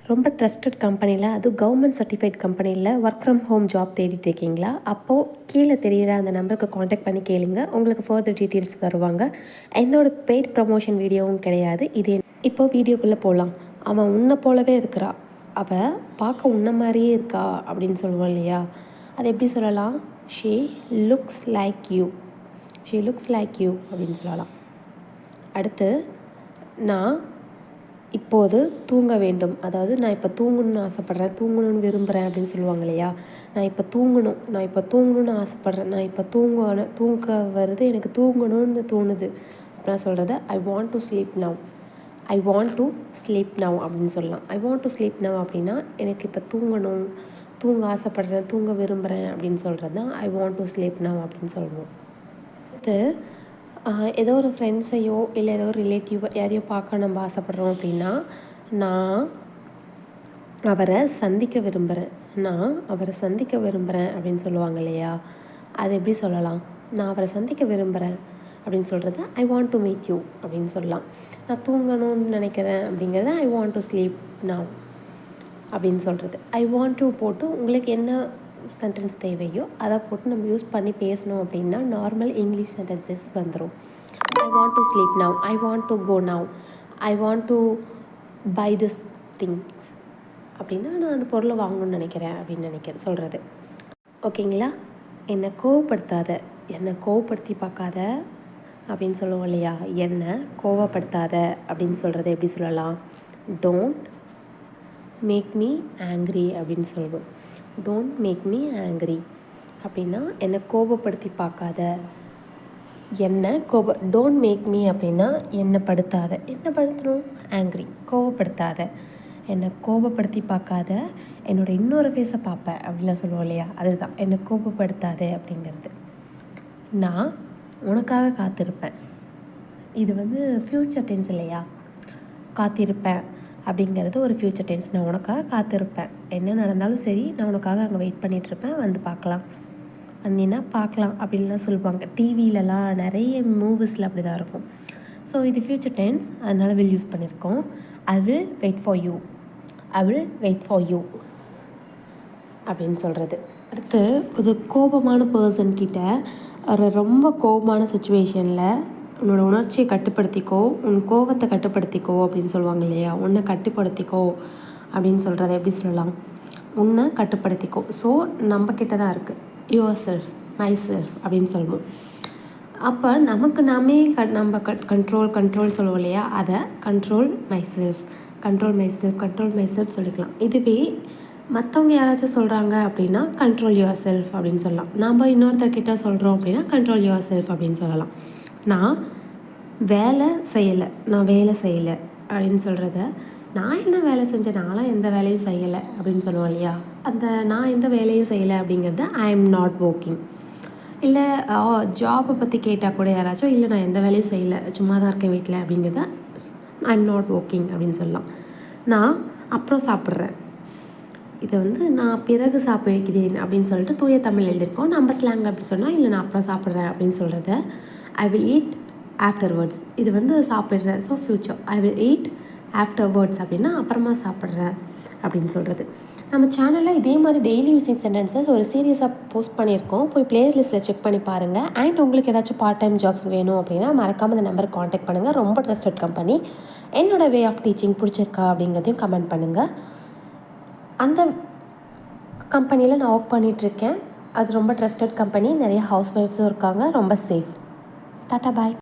ரொம்ப ட்ரஸ்டட் கம்பெனியில், அதுவும் கவர்மெண்ட் சர்டிஃபைட் கம்பெனியில் ஒர்க் ஃப்ரம் ஹோம் ஜாப் தேடிட்டு இருக்கீங்களா? அப்போது கீழே தெரிகிற அந்த நம்பருக்கு காண்டாக்ட் பண்ணி கேளுங்க. உங்களுக்கு ஃபர்தர் டீட்டெயில்ஸ் தருவாங்க. எந்தோட பெய்ட் ப்ரமோஷன் வீடியோவும் கிடையாது. இது இப்போது வீடியோக்குள்ளே போகலாம். அவன் உன்னை போலவே இருக்கிறா, அவள் பார்க்க உன்ன மாதிரியே இருக்கா அப்படின்னு சொல்லுவோம் இல்லையா? அது எப்படி சொல்லலாம்? She looks like you. She looks like you அப்படின்னு சொல்லலாம். அடுத்து, நான் இப்போது தூங்க வேண்டும். அதாவது நான் இப்போ தூங்கணும்னு ஆசைப்பட்றேன், தூங்கணும்னு விரும்புகிறேன் அப்படின்னு சொல்லுவாங்க இல்லையா? நான் இப்போ தூங்கணும்னு ஆசைப்பட்றேன், நான் இப்போ தூங்க வருது, எனக்கு தூங்கணும்னு தோணுது அப்படின்னா சொல்கிறத ஐ want to sleep now. I want to sleep now அப்படின்னு சொல்லலாம். ஐ வாண்ட் டு ஸ்லீப் நவ் அப்படின்னா எனக்கு இப்போ தூங்க ஆசைப்பட்றேன், தூங்க விரும்புகிறேன் அப்படின்னு சொல்கிறது தான் ஐ வாண்ட் டு ஸ்லீப் நவ் அப்படின்னு சொல்லுவோம். அடுத்து, ஏதோ ஒரு ஃப்ரெண்ட்ஸையோ இல்லை ஏதோ ஒரு ரிலேட்டிவ் யாரையோ பார்க்க நம்ம ஆசைப்பட்றோம் அப்படின்னா, நான் அவரை சந்திக்க விரும்புகிறேன் அப்படின்னு சொல்லுவாங்க இல்லையா? அது எப்படி சொல்லலாம்? நான் அவரை சந்திக்க விரும்புகிறேன் அப்படின்னு சொல்கிறது ஐ வாண்ட் டு மீட் யூ அப்படின்னு சொல்லலாம். நான் தூங்கணும்னு நினைக்கிறேன் அப்படிங்கிறத ஐ வாண்ட் டு ஸ்லீப் நவ் அப்படின்னு சொல்கிறது. ஐ வாண்ட் டு போட்டு உங்களுக்கு என்ன சென்டென்ஸ் தேவையோ அதை போட்டு நம்ம யூஸ் பண்ணி பேசணும் அப்படின்னா நார்மல் இங்கிலீஷ் சென்டென்சஸ் வந்துடும். I want to sleep now, I want to go now, I want to buy this things அப்படின்னா நான் அந்த பொருளை வாங்கணும்னு நினைக்கிறேன் அப்படின்னு சொல்கிறது. ஓகேங்களா? என்னை கோவப்படுத்தி பார்க்காத அப்படின்னு சொல்லுவோம் இல்லையா? என்னை கோவப்படுத்தாத அப்படின்னு சொல்கிறது எப்படி சொல்லலாம்? டோன்ட் மேக் மீ ஆங்க்ரி அப்படின்னு சொல்லுவோம். டோன்ட் மேக் மீ ஆங்க்ரி அப்படின்னா என்னை கோபப்படுத்தி பார்க்காத. டோன்ட் மேக் மீ அப்படின்னா என்னை படுத்தணும். ஆங்க்ரி, கோவப்படுத்தாத. என்னை கோபப்படுத்தி பார்க்காத, என்னோடய இன்னொரு ஃபேஸை பார்ப்பேன் அப்படின்லாம் சொல்லுவோம் இல்லையா? அதுதான் என்னை கோபப்படுத்தாத அப்படிங்கிறது. நான் உனக்காக காத்திருப்பேன். இது ஃப்யூச்சர் டென்ஸ் இல்லையா? காத்திருப்பேன் அப்படிங்கிறது ஒரு ஃப்யூச்சர் டென்ஸ். நான் உனக்காக காத்திருப்பேன், என்ன நடந்தாலும் சரி நான் உனக்காக அங்கே வெயிட் பண்ணிகிட்ருப்பேன், வந்து பார்க்கலாம், வந்தீங்கன்னா பார்க்கலாம் அப்படின்லாம் சொல்லுவாங்க. டிவிலலாம் நிறைய மூவிஸில் அப்படி தான் இருக்கும். ஸோ இது ஃப்யூச்சர் டென்ஸ், அதனால் வில் யூஸ் பண்ணியிருக்கோம். I will wait for you அப்படின்னு சொல்கிறது. அடுத்து, ஒரு கோபமான பர்சன்கிட்ட ஒரு ரொம்ப கோபமான சுச்சுவேஷனில் உன்னோட உணர்ச்சியை கட்டுப்படுத்திக்கோ, உன் கோபத்தை கட்டுப்படுத்திக்கோ அப்படின்னு சொல்லுவாங்க இல்லையா? உன்னை கட்டுப்படுத்திக்கோ அப்படின்னு சொல்கிறத எப்படி சொல்லலாம்? உன்னை கட்டுப்படுத்திக்கோ. ஸோ நம்மக்கிட்ட தான் இருக்குது. யுவர் செல்ஃப், மை செல்ஃப் அப்படின்னு சொல்லுவோம். அப்போ நமக்கு நாமே நம்ம கண்ட்ரோல் சொல்லுவோம் இல்லையா? அதை கண்ட்ரோல் மை செல்ஃப் சொல்லிக்கலாம். இதுவே மற்றவங்க யாராச்சும் சொல்கிறாங்க அப்படின்னா கண்ட்ரோல் யுவர் செல்ஃப் அப்படின்னு சொல்லலாம். நம்ம இன்னொருத்தர்கிட்ட சொல்கிறோம் அப்படின்னா கண்ட்ரோல் யுவர் செல்ஃப் அப்படின்னு சொல்லலாம். நான் வேலை செய்யலை அப்படின்னு சொல்கிறத நான் என்ன வேலை செஞ்சேன், நான்லாம் எந்த வேலையும் செய்யலை அப்படின்னு சொல்லுவோம் இல்லையா? அந்த நான் எந்த வேலையும் செய்யலை அப்படிங்கிறத ஐ எம் நாட் ஒர்க்கிங். இல்லை ஜாபை பற்றி கேட்டால் கூட யாராச்சும் இல்லை நான் எந்த வேலையும் செய்யலை, சும்மா தான் இருக்கேன் வீட்டில் அப்படிங்கிறத ஐ எம் நாட் ஒர்க்கிங் அப்படின்னு சொல்லலாம். நான் அப்புறம் சாப்பிட்றேன், இதை நான் பிறகு சாப்பிடுகிறேன் அப்படின்னு சொல்லிட்டு தூய தமிழ் எழுதியிருக்கோம். நம்ம ஸ்லாங் அப்படி சொன்னால் இல்லை நான் அப்புறம் சாப்பிட்றேன் அப்படின்னு சொல்கிறத ஐ வில் ஈட் ஆஃப்டர்வேர்ட்ஸ். இது சாப்பிட்றேன், so future. I will eat afterwards அப்படின்னா அப்புறமா சாப்பிட்றேன் அப்படின்னு சொல்கிறது. நம்ம சேனலில் இதே மாதிரி டெய்லி யூஸிங் சென்டென்சஸ் ஒரு சீரியஸாக போஸ்ட் பண்ணியிருக்கோம். போய் ப்ளேலிஸ்ட்டில் செக் பண்ணி பாருங்கள். அண்ட் உங்களுக்கு ஏதாச்சும் பார்ட் டைம் ஜாப்ஸ் வேணும் அப்படின்னா மறக்காமல் இந்த நம்பருக்கு காண்டாக்ட் பண்ணுங்கள். ரொம்ப ட்ரஸ்டட் கம்பெனி. என்னோடய வே ஆஃப் டீச்சிங் பிடிச்சிருக்கா அப்படிங்கிறதையும் கமெண்ட் பண்ணுங்கள். அந்த கம்பெனியில் நான் ஒர்க் பண்ணிகிட்ருக்கேன். அது ரொம்ப ட்ரஸ்டட் கம்பெனி, நிறைய ஹவுஸ் ஒய்ஃப்ஸும் இருக்காங்க, ரொம்ப சேஃப். டாட்டா பாய்.